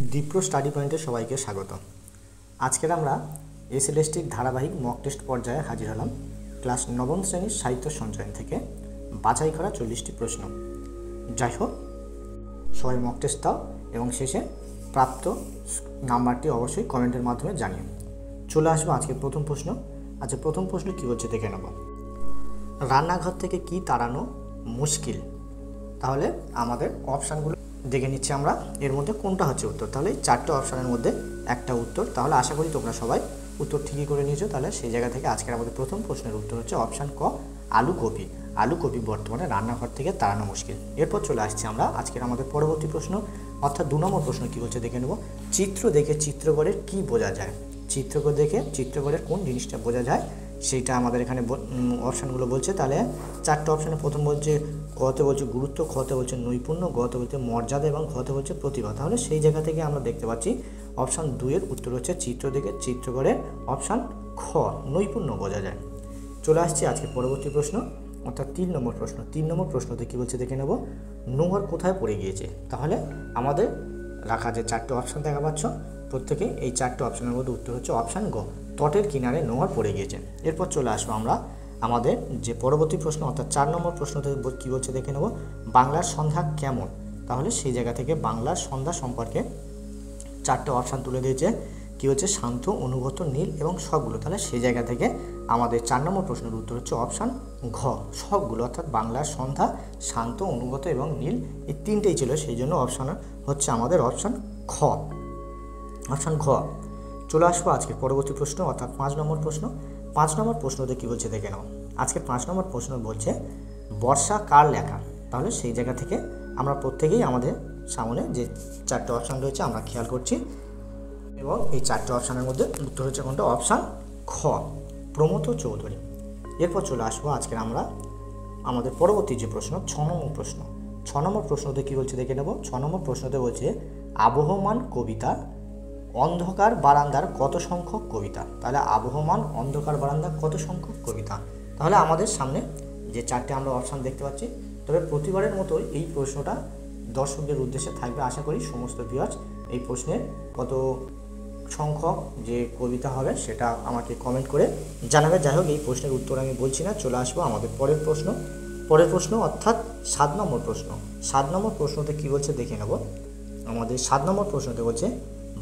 Dipra study পয়েন্টে সবাইকে স্বাগত। আজকের আমরা এসএলএসটির ধারাবাহিক মক টেস্ট পর্যায়ে হাজির হলাম। ক্লাস নবম শ্রেণীর সাহিত্য সঞ্চয়ন থেকে বাছাই করা 40টি প্রশ্ন। যাই হোক, সবাই মক টেস্ট দাও এবং শেষে প্রাপ্ত নাম্বারটি অবশ্যই কমেন্টের মাধ্যমে জানিও। চলে আসবো আজকের প্রথম প্রশ্ন। আচ্ছা, প্রথম প্রশ্ন কী হচ্ছে দেখে নেব। রান্নাঘর থেকে কি তাড়ানো মুশকিল? তাহলে আমাদের অপশানগুলো দেখে নিচ্ছি আমরা, এর মধ্যে কোনটা হচ্ছে উত্তর। তাহলে চারটে অপশানের মধ্যে একটা উত্তর। তাহলে আশা করি তোমরা সবাই উত্তর ঠিকই করে নিয়েছো। তাহলে সেই জায়গা থেকে আজকের আমাদের প্রথম প্রশ্নের উত্তর হচ্ছে অপশান ক, আলু কপি। আলু কপি বর্তমানে রান্নাঘর থেকে তাড়ানো মুশকিল। এরপর চলে আসছি আমরা আজকের আমাদের পরবর্তী প্রশ্ন, অর্থাৎ 2 নম্বর প্রশ্ন কী হচ্ছে দেখে নেব। চিত্র দেখে চিত্রকরের কি বোঝা যায়? চিত্র দেখে চিত্রকরের কোন জিনিসটা বোঝা যায় সেইটা আমাদের এখানে অপশানগুলো বলছে। তাহলে চারটে অপশানে প্রথম বলছে কতে বলছে গুরুত্ব, খতে বলছে নৈপুণ্য, গতে বলছে মর্যাদা এবং ঘতে বলছে প্রতিভা। তাহলে সেই জায়গা থেকে আমরা দেখতে পাচ্ছি অপশান 2 এর উত্তর হচ্ছে চিত্র দেখে চিত্রকরের অপশান খ, নৈপুণ্য বোঝা যায়। চলে আসছি আজকে পরবর্তী প্রশ্ন, অর্থাৎ 3 নম্বর প্রশ্ন। 3 নম্বর প্রশ্নতে কী বলছে দেখে নেব। নোংর কোথায় পড়ে গিয়েছে? তাহলে আমাদের রাখা যে চারটে অপশান দেখা পাচ্ছ, প্রত্যেকেই এই চারটে অপশানের মধ্যে উত্তর হচ্ছে অপশান গ, তটের কিনারে নোংর পড়ে গিয়েছে। এরপর চলে আসবো আমরা আমাদের যে পরবর্তী প্রশ্ন, অর্থাৎ 4 নম্বর প্রশ্নতে কী বলছে দেখে নেব। বাংলার সন্ধ্যা কেমন? তাহলে সেই জায়গা থেকে বাংলার সন্ধ্যা সম্পর্কে চারটে অপশান তুলে দিয়েছে। কী হচ্ছে? শান্ত, অনুগত, নীল এবং সবগুলো। তাহলে সেই জায়গা থেকে আমাদের 4 নম্বর প্রশ্নের উত্তর হচ্ছে অপশান ঘ, সবগুলো। অর্থাৎ বাংলার সন্ধ্যা, শান্ত, অনুগত এবং নীল, এই তিনটেই ছিল, সেই জন্য অপশান হচ্ছে আমাদের অপশান খ, অপশান ঘ। চলে আসবো আজকে পরবর্তী প্রশ্ন, অর্থাৎ 5 নম্বর প্রশ্ন। 5 নম্বর প্রশ্নতে কী বলছে দেখে নাও। আজকে 5 নম্বর প্রশ্ন বলছে বর্ষা কার লেখা? তাহলে সেই জায়গা থেকে আমরা প্রত্যেকেই আমাদের সামনে যে চারটে অপশান রয়েছে আমরা খেয়াল করছি, এবং এই চারটে অপশানের মধ্যে উত্তর হচ্ছে কোনটা? অপশান খ, প্রমথ চৌধুরী। এরপর চলে আসবো আজকের আমরা আমাদের পরবর্তী যে প্রশ্ন, 6 নম্বর প্রশ্ন। 6 নম্বর প্রশ্নতে কী বলছে দেখে নেব। 6 নম্বর প্রশ্নতে বলছে আবহমান কবিতা অন্ধকার বারান্দার কত সংখ্যক কবিতা? তাহলে আবহমান অন্ধকার বারান্দার কত সংখ্যক কবিতা? তাহলে আমাদের সামনে যে চারটে আমরা অপশান দেখতে পাচ্ছি, তবে প্রতিবারের মতোই এই প্রশ্নটা দর্শকদের উদ্দেশ্যে থাকবে। আশা করি সমস্ত ভিউয়ার্স এই প্রশ্নের কত সংখ্যক যে কবিতা হবে সেটা আমাকে কমেন্ট করে জানাবে। যাই হোক, এই প্রশ্নের উত্তর আমি বলছি না। চলে আসবো আমাদের পরের প্রশ্ন, অর্থাৎ 7 নম্বর প্রশ্ন। 7 নম্বর প্রশ্নতে কী বলছে দেখে নেব। আমাদের 7 নম্বর প্রশ্নতে বলছে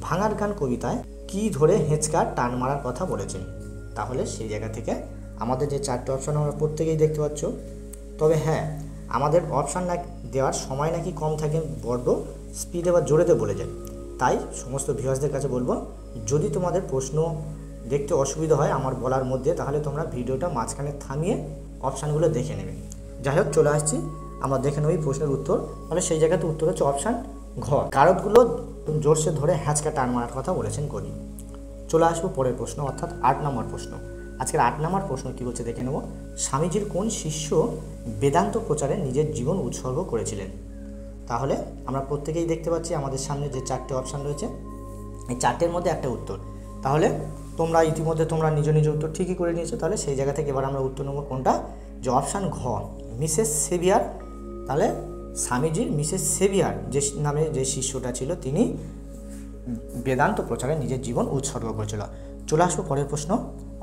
ভাঙার গান কবিতায় কি ধরে হেঁচকা টান মারার কথা বলেছেন? তাহলে সেই জায়গা থেকে আমাদের যে চারটে অপশান আমরা প্রত্যেকেই দেখতে পাচ্ছ, তবে হ্যাঁ, আমাদের অপশান না দেওয়ার সময় নাকি কম থাকে, বড্ড স্পিডে বা জোরেতে বলে যায়। তাই সমস্ত ভিউয়ার্সদের কাছে বলবো, যদি তোমাদের প্রশ্ন দেখতে অসুবিধা হয় আমার বলার মধ্যে, তাহলে তোমরা ভিডিওটা মাঝখানে থামিয়ে অপশানগুলো দেখে নেবে। যাই হোক, চলে আসছি আমরা দেখে নেব এই প্রশ্নের উত্তর। তাহলে সেই জায়গাতে উত্তর হচ্ছে অপশান ঘ, কারকগুলো জোরসে ধরে হ্যাঁচকা টান মারার কথা বলেছেন কবি। চলে আসবো পরের প্রশ্ন, অর্থাৎ 8 নম্বর প্রশ্ন। আজকের 8 নম্বর প্রশ্ন কী বলছে দেখে নেব। স্বামীজির কোন শিষ্য বেদান্ত প্রচারে নিজের জীবন উৎসর্গ করেছিলেন? তাহলে আমরা প্রত্যেকেই দেখতে পাচ্ছি আমাদের সামনে যে চারটে অপশান রয়েছে, এই চারটের মধ্যে একটা উত্তর। তাহলে তোমরা ইতিমধ্যে তোমরা নিজ নিজ উত্তর ঠিকই করে নিয়েছো। তাহলে সেই জায়গা থেকে এবার আমরা উত্তর নেব কোনটা? যে অপশান ঘ, মিসেস সেভিয়ার। তাহলে স্বামীজির মিসেস সেভিয়ার যে নামে যে শিষ্যটা ছিল, তিনি বেদান্ত প্রচারে নিজের জীবন উৎসর্গ করেছিল। চলে আসবো পরের প্রশ্ন,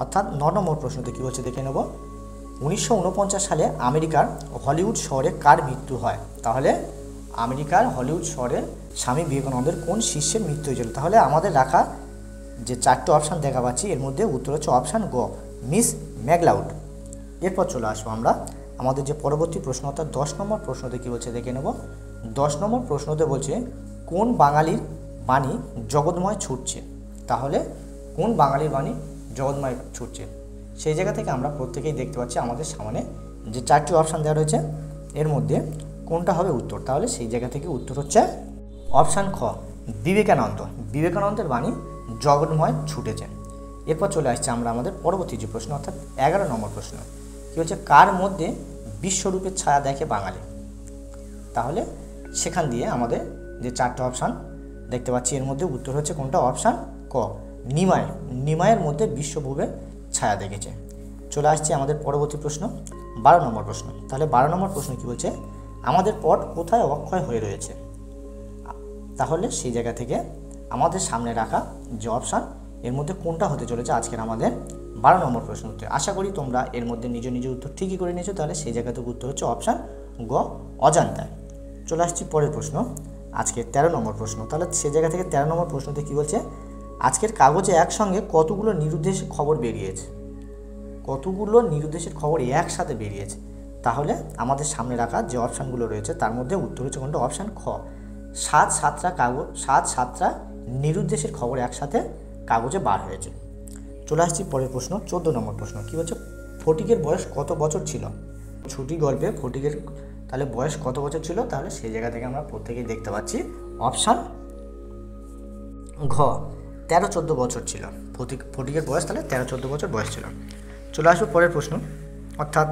অর্থাৎ 9 নম্বর প্রশ্নতে কী বলছে দেখে নেব। 1949 সালে আমেরিকার হলিউড শহরে কার মৃত্যু হয়? তাহলে আমেরিকার হলিউড শহরে স্বামী বিবেকানন্দের কোন শিষ্যের মৃত্যু হয়েছিল? তাহলে আমাদের রাখা যে চারটে অপশান দেখা পাচ্ছি, এর মধ্যে উত্তর হচ্ছে অপশান গ, মিস ম্যাকলাউড। এরপর চলে আসবো আমরা আমাদের যে পরবর্তী প্রশ্ন, অর্থাৎ 10 নম্বর প্রশ্নতে কী বলছে দেখে নেব। 10 নম্বর প্রশ্নতে বলছে কোন বাঙালির বাণী জগৎময় ছুটছে? তাহলে কোন বাঙালির বাণী জগৎময় ছুটছে? সেই জায়গা থেকে আমরা প্রত্যেকেই দেখতে পাচ্ছি আমাদের সামনে যে চারটি অপশান দেওয়া রয়েছে, এর মধ্যে কোনটা হবে উত্তর? তাহলে সেই জায়গা থেকে উত্তর হচ্ছে অপশান খ, বিবেকানন্দ। বিবেকানন্দের বাণী জগৎময় ছুটেছে। এরপর চলে আসছে আমরা আমাদের পরবর্তী যে প্রশ্ন, অর্থাৎ 11 নম্বর প্রশ্ন। কী হচ্ছে কার মধ্যে বিশ্বরূপের ছায়া দেখে বাঙালি? তাহলে সেখান দিয়ে আমাদের যে চারটে অপশান দেখতে পাচ্ছি, এর মধ্যে উত্তর হচ্ছে কোনটা? অপশান ক, নিমাই। নিমাইয়ের মধ্যে বিশ্বরূপের ছায়া দেখেছে। চলে আসছে আমাদের পরবর্তী প্রশ্ন, 12 নম্বর প্রশ্ন। তাহলে 12 নম্বর প্রশ্ন কী বলছে আমাদের পট কোথায় অক্ষয় হয়ে রয়েছে? তাহলে সেই জায়গা থেকে আমাদের সামনে রাখা যে অপশান এর মধ্যে কোনটা হতে চলেছে আজকের আমাদের 12 নম্বর প্রশ্ন উত্তর। আশা করি তোমরা এর মধ্যে নিজ নিজ উত্তর ঠিকই করে নিয়েছো, তাহলে সেই জায়গাতে উত্তর হচ্ছে অপশান গ অজান্তায়। চলে আসছি পরের প্রশ্ন, আজকে 13 নম্বর প্রশ্ন। তাহলে সেই জায়গা থেকে 13 নম্বর প্রশ্নতে কী বলছে, আজকের কাগজে একসঙ্গে কতগুলো নিরুদ্দেশের খবর বেরিয়েছে, কতগুলো নিরুদ্দেশের খবর একসাথে বেরিয়েছে। তাহলে আমাদের সামনে রাখা যে অপশানগুলো রয়েছে তার মধ্যে উত্তর হচ্ছে কোনটা, অপশান খ 7-7টা নিরুদ্দেশের খবর একসাথে কাগজে বার হয়েছে। চলে আসছি পরের প্রশ্ন, 14 নম্বর প্রশ্ন। কী বলছে, ফটিকের বয়স কত বছর ছিল? ছুটি গল্পে ফটিকের তাহলে বয়স কত বছর ছিল? তাহলে সেই জায়গা থেকে আমরা প্রত্যেকেই দেখতে পাচ্ছি অপশান ঘ 13-14 বছর ছিল। ফটিকের বয়স তাহলে 13-14 বছর বয়স ছিল। চলে আসবো পরের প্রশ্ন, অর্থাৎ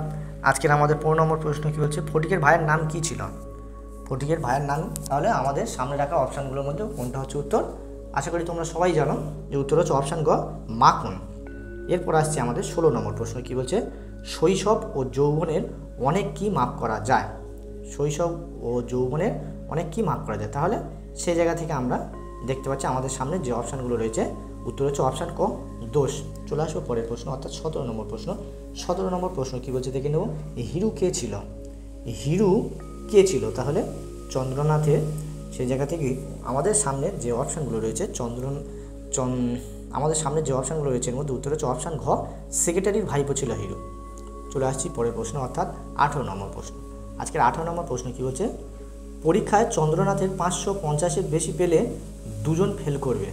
আজকের আমাদের 15 নম্বর প্রশ্ন। কী বলছে, ফটিকের ভাইয়ের নাম কী ছিল? ফটিকের ভাইয়ের নাম, তাহলে আমাদের সামনে রাখা অপশানগুলোর মধ্যে কোনটা হচ্ছে উত্তর? আশা করি তোমরা সবাই জানো যে উত্তর হচ্ছে অপশান গ মাখন। এরপর আসছে আমাদের 16 নম্বর প্রশ্ন। কী বলছে, শৈশব ও যৌবনের অনেক কি মাপ করা যায়? শৈশব ও যৌবনের অনেক কি মাপ করা যায়? তাহলে সেই জায়গা থেকে আমরা দেখতে পাচ্ছি আমাদের সামনে যে অপশানগুলো রয়েছে উত্তর হচ্ছে অপশান ক দোষ। চলে আসবো পরের প্রশ্ন, অর্থাৎ 17 নম্বর প্রশ্ন। 17 নম্বর প্রশ্ন কী বলছে দেখে নেব, হিরু কে ছিল? হিরু কে ছিল? তাহলে চন্দ্রনাথের সেই জায়গা থেকে আমাদের সামনে যে অপশানগুলো রয়েছে আমাদের সামনে যে অপশানগুলো রয়েছে এর মধ্যে উত্তর হচ্ছে অপশান ঘ সেক্রেটারির ভাইপো ছিল হিরু। চলে আসছি পরের প্রশ্ন, অর্থাৎ 18 নম্বর প্রশ্ন। আজকের 18 নম্বর প্রশ্ন কী বলছে, পরীক্ষায় চন্দ্রনাথের 550-এর বেশি পেলে দুজন ফেল করবে।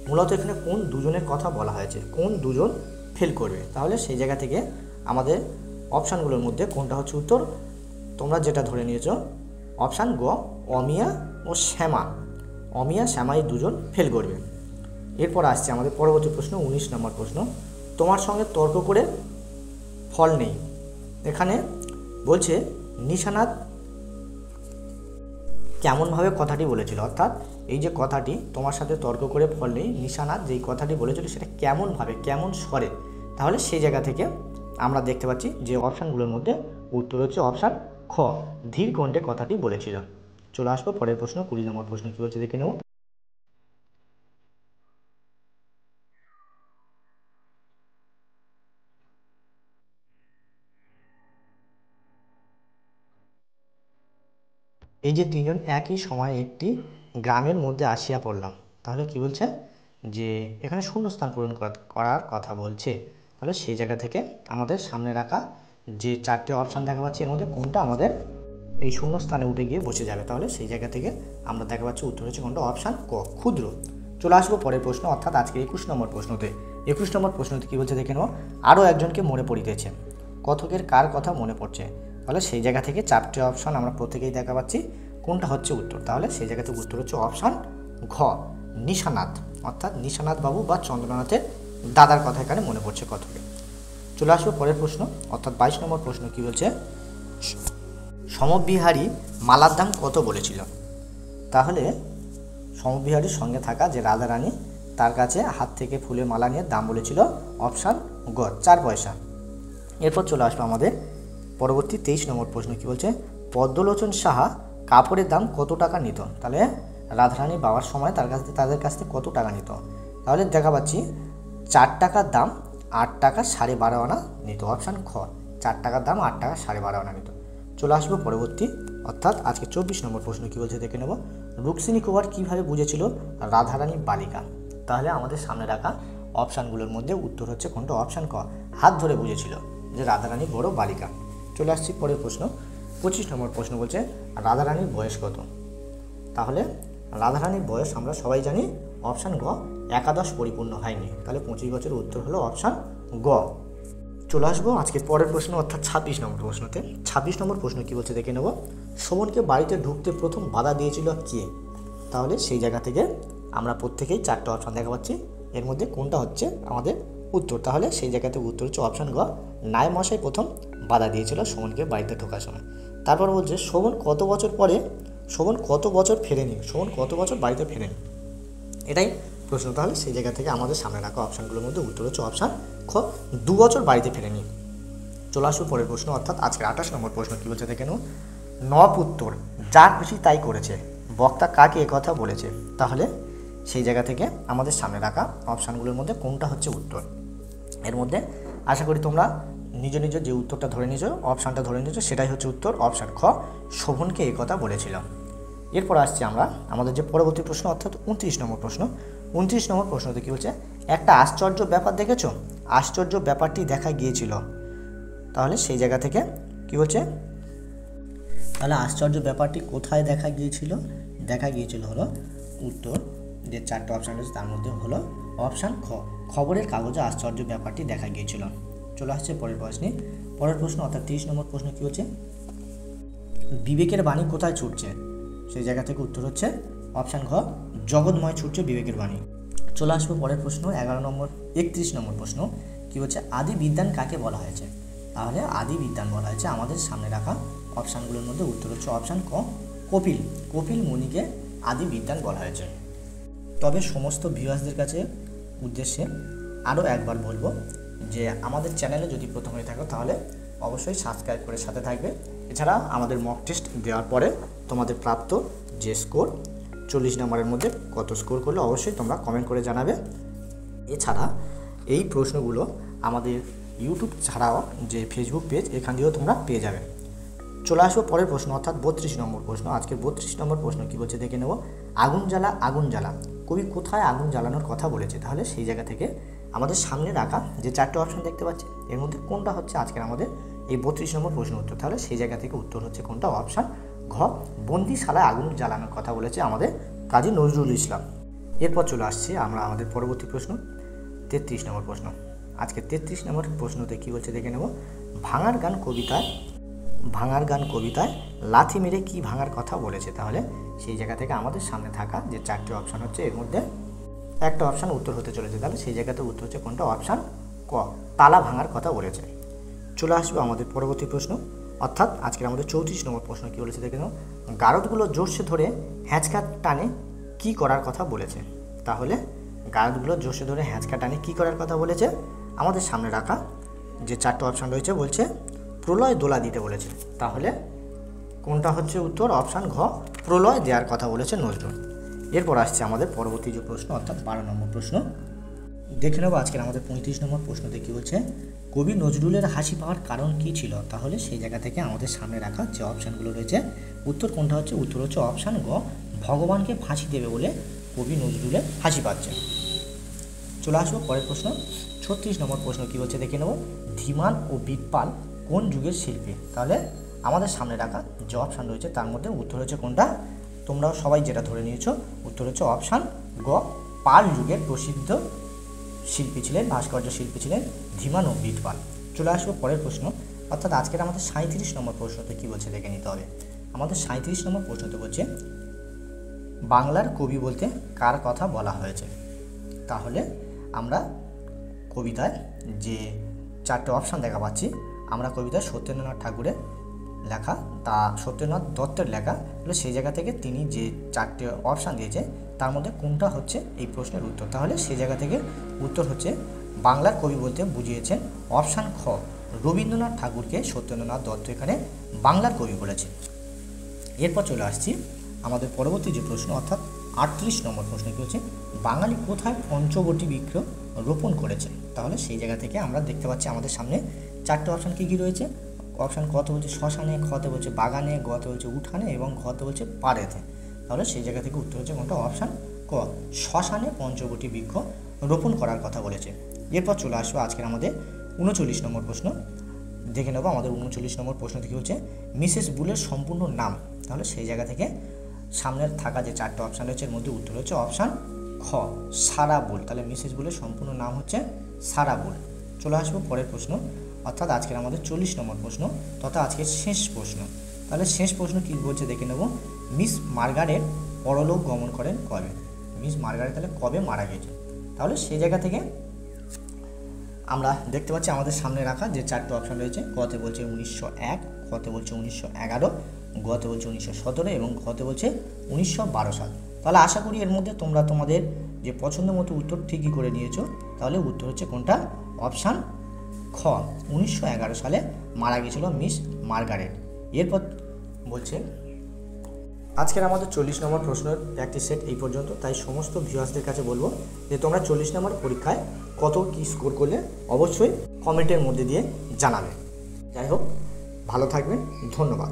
মূলত এখানে কোন দুজনের কথা বলা হয়েছে, কোন দুজন ফেল করবে? তাহলে সেই জায়গা থেকে আমাদের অপশানগুলোর মধ্যে কোনটা হচ্ছে উত্তর? তোমরা যেটা ধরে নিয়েছো অপশান গ অমিয়া ও শ্যামা। অমিয়া শ্যামাই দুজন ফেল করবে। এরপর আসছে আমাদের পরবর্তী প্রশ্ন, 19 নম্বর প্রশ্ন। তোমার সঙ্গে তর্ক করে ফল নেই। এখানে বলছে নিশানাথ কেমনভাবে কথাটি বলেছিল, অর্থাৎ এই যে কথাটি তোমার সাথে তর্ক করে ফল নেই, নিশানাথ যেই কথাটি বলেছিল সেটা কেমনভাবে, কেমন স্বরে? তাহলে সেই জায়গা থেকে আমরা দেখতে পাচ্ছি যে অপশানগুলোর মধ্যে উত্তর হচ্ছে অপশান খ ধীর কণ্ঠে কথাটি বলেছিল। চলে আসবো পরের প্রশ্ন, 20 নম্বর প্রশ্ন। কী বলছে দেখে নেব, এই যে তিনজন একই সময়ে একটি গ্রামের মধ্যে আসিয়া পড়লাম। তাহলে কি বলছে, যে এখানে শূন্যস্থান পূরণ করার কথা বলছে। তাহলে সেই জায়গা থেকে আমাদের সামনে রাখা যে 4টে অপশান দেখা পাচ্ছি এর মধ্যে কোনটা আমাদের এই শূন্যস্থানে উঠে গিয়ে বসে যাবে? তাহলে সেই জায়গা থেকে আমরা দেখা পাচ্ছি উত্তর হচ্ছে কোনটা, অপশান ক ক্ষুদ্র। চলে আসবো পরের প্রশ্ন, অর্থাৎ আজকে 21 নম্বর প্রশ্নতে। 21 নম্বর প্রশ্নতে কী বলছে দেখে নেব, আরও একজনকে মনে পড়িতেছে। কথকের কার কথা মনে পড়ছে? তাহলে সেই জায়গা থেকে 4টে অপশান আমরা প্রত্যেকেই দেখা পাচ্ছি কোনটা হচ্ছে উত্তর। তাহলে সেই জায়গাতে উত্তর হচ্ছে অপশান ঘ নিশানাথ, অর্থাৎ নিশানাথ বাবু বা চন্দ্রনাথের দাদার কথা এখানে মনে পড়ছে কথকে। চলে আসবো পরের প্রশ্ন, অর্থাৎ 22 নম্বর প্রশ্ন। কী বলছে, সমবিহারী মালার দাম কত বলেছিল? তাহলে সমবিহারীর সঙ্গে থাকা যে রাধারানী তার কাছে হাত থেকে ফুলের মালা নিয়ে দাম বলেছিল অপশান গ 4 পয়সা। এরপর চলে আসবো আমাদের পরবর্তী 23 নম্বর প্রশ্ন। কী বলছে, পদ্মলোচন সাহা কাপড়ের দাম কত টাকা নিত? তাহলে রাধারানী পাওয়ার সময় তাদের কাছ থেকে কত টাকা নিত? তাহলে দেখা পাচ্ছি 4 টাকার দাম 8 টাকা 12.5 আনা নিত। অপশান খ 4 টাকার দাম 8 টাকা 12.5 আনা নিত। চলে আসবো পরবর্তী, অর্থাৎ আজকে 24 নম্বর প্রশ্ন। কী বলছে দেখে নেব, রুক্মিণী কুমার কীভাবে বুঝেছিল রাধারানী বালিকা? তাহলে আমাদের সামনে রাখা অপশানগুলোর মধ্যে উত্তর হচ্ছে কোনটা, অপশান ক হাত ধরে বুঝেছিল যে রাধারানী বড় বালিকা। চলে আসছি পরের প্রশ্ন, 25 নম্বর প্রশ্ন। বলছে রাধারানীর বয়স কত? তাহলে রাধারানীর বয়স আমরা সবাই জানি অপশান গ একাদশ পরিপূর্ণ হয়নি। তাহলে 25 বছরের উত্তর হলো অপশান গ। চলে আসবো আজকে পরের প্রশ্ন, অর্থাৎ 26 নম্বর প্রশ্নতে। 26 নম্বর প্রশ্ন কী বলছে দেখে নেব, শোভনকে বাড়িতে ঢুকতে প্রথম বাধা দিয়েছিল কে? তাহলে সেই জায়গা থেকে আমরা প্রত্যেকেই 4টে অপশান দেখা পাচ্ছি এর মধ্যে কোনটা হচ্ছে আমাদের উত্তর। তাহলে সেই জায়গাতে উত্তর হচ্ছে অপশান গ নায় মশাই প্রথম বাধা দিয়েছিল শোভনকে বাড়িতে ঢোকার সময়। তারপর বলছে শোভন কত বছর ফেরেনি, শোভন কত বছর বাড়িতে ফেরেনি, এটাই প্রশ্ন। তাহলে সেই জায়গা থেকে আমাদের সামনে রাখা অপশানগুলোর মধ্যে উত্তর হচ্ছে অপশান খ 2 বছর বাড়িতে ফেরেনি। চলে আসবো পরের প্রশ্ন, অর্থাৎ আজকের 28 নম্বর প্রশ্ন। কী বলছে দেখে নাও, নব উত্তর যা খুশি তাই করেছে, বক্তা কাকে একথা বলেছে? তাহলে সেই জায়গা থেকে আমাদের সামনে রাখা অপশানগুলোর মধ্যে কোনটা হচ্ছে উত্তর। এর মধ্যে আশা করি তোমরা নিজ নিজ যে উত্তরটা ধরে নিয়েছো, অপশানটা ধরে নিয়েছো, সেটাই হচ্ছে উত্তর। অপশান খ, শোভনকে এই কথা বলেছিলাম। এরপর আসছি আমরা আমাদের যে পরবর্তী প্রশ্ন, অর্থাৎ 29 নম্বর প্রশ্ন। 29 নম্বর প্রশ্নতে কী বলছে, একটা আশ্চর্য ব্যাপার দেখেছো, আশ্চর্য ব্যাপারটি দেখা গিয়েছিল। তাহলে সেই জায়গা থেকে কী বলছে, তাহলে আশ্চর্য ব্যাপারটি কোথায় দেখা গিয়েছিল? দেখা গিয়েছিল হলো উত্তর, যে চারটে অপশান রয়েছে তার মধ্যে হলো অপশান খ, খবরের কাগজে আশ্চর্য ব্যাপারটি দেখা গিয়েছিল। চলে আসছে পরের প্রশ্নে। পরের প্রশ্ন অর্থাৎ 30 নম্বর প্রশ্ন কী হচ্ছে, বিবেকের বাণী কোথায় ছুটছে? সেই জায়গা থেকে উত্তর হচ্ছে অপশান ঘ, জগৎময় ছুটছে বিবেকের বাণী। চলে আসবো পরের প্রশ্ন 31 নম্বর প্রশ্ন কী হচ্ছে, আদি বিদ্যান কাকে বলা হয়েছে? তাহলে আদি বিদ্যান বলা হয়েছে আমাদের সামনে রাখা অপশানগুলোর মধ্যে উত্তর হচ্ছে অপশান ক, কপিল। কপিল মুনিকে আদি বিদ্যান বলা হয়েছে। তবে সমস্ত ভিউয়ার্সদের কাছে উদ্দেশ্যে আরও একবার বলবো যে আমাদের চ্যানেলে যদি প্রথম হয়ে থাকো তাহলে অবশ্যই সাবস্ক্রাইব করে সাথে থাকবে। এছাড়া আমাদের মক টেস্ট দেওয়ার পরে তোমাদের প্রাপ্ত যে স্কোর 40 নম্বরের মধ্যে কত স্কোর করলে অবশ্যই তোমরা কমেন্ট করে জানাবে। এছাড়া এই প্রশ্নগুলো আমাদের ইউটিউব ছাড়াও যে ফেসবুক পেজ, এখান দিয়েও তোমরা পেয়ে যাবে। চলে আসবো পরের প্রশ্ন অর্থাৎ 32 নম্বর প্রশ্ন। আজকের 32 নম্বর প্রশ্ন কী বলছে দেখে নেব, আগুন জ্বালা আগুন জ্বালা, কবি কোথায় আগুন জ্বালানোর কথা বলেছে? তাহলে সেই জায়গা থেকে আমাদের সামনে রাখা যে চারটে অপশান দেখতে পাচ্ছি, এর মধ্যে কোনটা হচ্ছে আজকের আমাদের এই 32 নম্বর প্রশ্ন উত্তর? তাহলে সেই জায়গা থেকে উত্তর হচ্ছে কোনটা? অপশান ঘ, বন্দিশালায় আগুন জ্বালানোর কথা বলেছে আমাদের কাজী নজরুল ইসলাম। এরপর চলে আসছি আমরা আমাদের পরবর্তী প্রশ্ন 33 নম্বর প্রশ্ন। আজকে 33 নম্বর প্রশ্নতে কী বলছে দেখে নেব, ভাঙার গান কবিতায় লাথি মেরে কি ভাঙার কথা বলেছে? তাহলে সেই জায়গা থেকে আমাদের সামনে থাকা যে চারটি অপশান হচ্ছে, এর মধ্যে একটা অপশান উত্তর হতে চলেছে। তাহলে সেই জায়গাতে উত্তর হচ্ছে কোনটা? অপশান ক, তালা ভাঙার কথা বলেছে। চলে আসবে আমাদের পরবর্তী প্রশ্ন অর্থাৎ আজকের আমাদের 34 নম্বর প্রশ্ন কী বলেছে দেখে নাও, গারদগুলো জোরসে ধরে হ্যাঁচকা টানে কি করার কথা বলেছে? তাহলে গারদগুলো জোরসে ধরে হ্যাঁচকা টানে কি করার কথা বলেছে? আমাদের সামনে রাখা যে চারটে অপশান রয়েছে বলছে প্রলয় দোলা দিতে বলেছে। তাহলে কোনটা হচ্ছে উত্তর? অপশান ঘ, প্রলয় দেওয়ার কথা বলেছে নজরুল। এরপর আসছে আমাদের পরবর্তী যে প্রশ্ন অর্থাৎ 12 নম্বর প্রশ্ন। দেখে নেব আজকের আমাদের 35 নম্বর প্রশ্নতে কী হচ্ছে, কবি নজরুলের হাসি পাওয়ার কারণ কী ছিল? তাহলে সেই জায়গা থেকে আমাদের সামনে রাখা যে অপশানগুলো রয়েছে উত্তর কোনটা হচ্ছে? উত্তর হচ্ছে অপশান গ, ভগবানকে ফাঁসি দেবে বলে কবি নজরুলের হাসি পাচ্ছে। চলে আসবো পরের প্রশ্ন 36 নম্বর প্রশ্ন কী হচ্ছে দেখে নেব, ধীমান ও বিটপাল কোন যুগের শিল্পী? তাহলে আমাদের সামনে রাখা যে অপশান রয়েছে তার মধ্যে উত্তর হচ্ছে কোনটা? তোমরাও সবাই যেটা ধরে নিয়েছো, উত্তর হচ্ছে অপশান গ, পাল যুগের প্রসিদ্ধ শিল্পী ছিলেন, ভাস্কর্য শিল্পী ছিলেন ধীমান ও বিটপাল। চলে আসবো পরের প্রশ্ন অর্থাৎ আজকের আমাদের 37 নম্বর প্রশ্নতে কী বলছে দেখে নিতে হবে। আমাদের 37 নম্বর প্রশ্নতে বলছে বাংলার কবি বলতে কার কথা বলা হয়েছে? তাহলে আমরা কবিতায় যে চারটে অপশান দেখা পাচ্ছি, আমরা কবিতায় সত্যেন্দ্রনাথ ঠাকুরের লেখা, তা সত্যেন্দ্রনাথ দত্তের লেখা। তাহলে সেই জায়গা থেকে তিনি যে চারটে অপশান দিয়েছে তার মধ্যে কোনটা হচ্ছে এই প্রশ্নের উত্তর? তাহলে সেই জায়গা থেকে উত্তর হচ্ছে বাংলার কবি বলতে বুঝিয়েছেন অপশান খ, রবীন্দ্রনাথ ঠাকুরকে সত্যেন্দ্রনাথ দত্ত এখানে বাংলার কবি বলেছে। এরপর চলে আসছি আমাদের পরবর্তী যে প্রশ্ন অর্থাৎ 38 নম্বর প্রশ্ন কী হচ্ছে, বাঙালি কোথায় পঞ্চবটী বৃক্ষ রোপণ করেছে? তাহলে সেই জায়গা থেকে আমরা দেখতে পাচ্ছি আমাদের সামনে চারটে অপশান কী কী রয়েছে। অপশান কতে বলছে শ্মশানে, খতে বলছে বাগানে, গতে বলছে উঠানে এবং ঘতে বলছে পাড়েতে। তাহলে সেই জায়গা থেকে উত্তর হচ্ছে কোনটা? অপশান ক, শ্মশানে পঞ্চবটী বৃক্ষ রোপণ করার কথা বলেছে। এরপর চলে আসবো আজকের আমাদের 39 নম্বর প্রশ্ন। দেখে নেবো আমাদের 39 নম্বর প্রশ্ন থেকে হচ্ছে মিসেস বুলের সম্পূর্ণ নাম। তাহলে সেই জায়গা থেকে সামনের থাকা যে চারটে অপশান রয়েছে এর মধ্যে উত্তর হচ্ছে অপশান খ, সারা বুল। তাহলে মিসেস বুলের সম্পূর্ণ নাম হচ্ছে সারা বুল। চলে আসবো পরের প্রশ্ন অর্থাৎ আজকের আমাদের 40 নম্বর প্রশ্ন তথা আজকের শেষ প্রশ্ন। তাহলে শেষ প্রশ্ন কী বলছে দেখে নেব, মিস মার্গারেট পরলোক গমন করেন কবে? মিস মার্গারেট তাহলে কবে মারা গেছে? তাহলে সেই জায়গা থেকে আমরা দেখতে পাচ্ছি আমাদের সামনে রাখা যে চারটে অপশান রয়েছে, কতে বলছে 1901, খতে বলছে 1911, গতে বলছে 1917 এবং ঘতে বলছে 1912 সাল। তাহলে আশা করি এর মধ্যে তোমরা তোমাদের যে পছন্দ মতো উত্তর ঠিকই করে নিয়েছো। তাহলে উত্তর হচ্ছে কোনটা? অপশান খ, 1911 সালে মারা গেছিল মিস মার্গারেট। এরপর বলছে আজকের আমাদের 40 নম্বর প্রশ্নের একটি সেট এই পর্যন্ত। তাই সমস্ত ভিউয়ার্সদের কাছে বলবো যে তোমরা 40 নম্বর পরীক্ষায় কত কী স্কোর করলে অবশ্যই কমেন্টের মধ্যে দিয়ে জানাবে। যাই হোক, ভালো থাকবেন, ধন্যবাদ।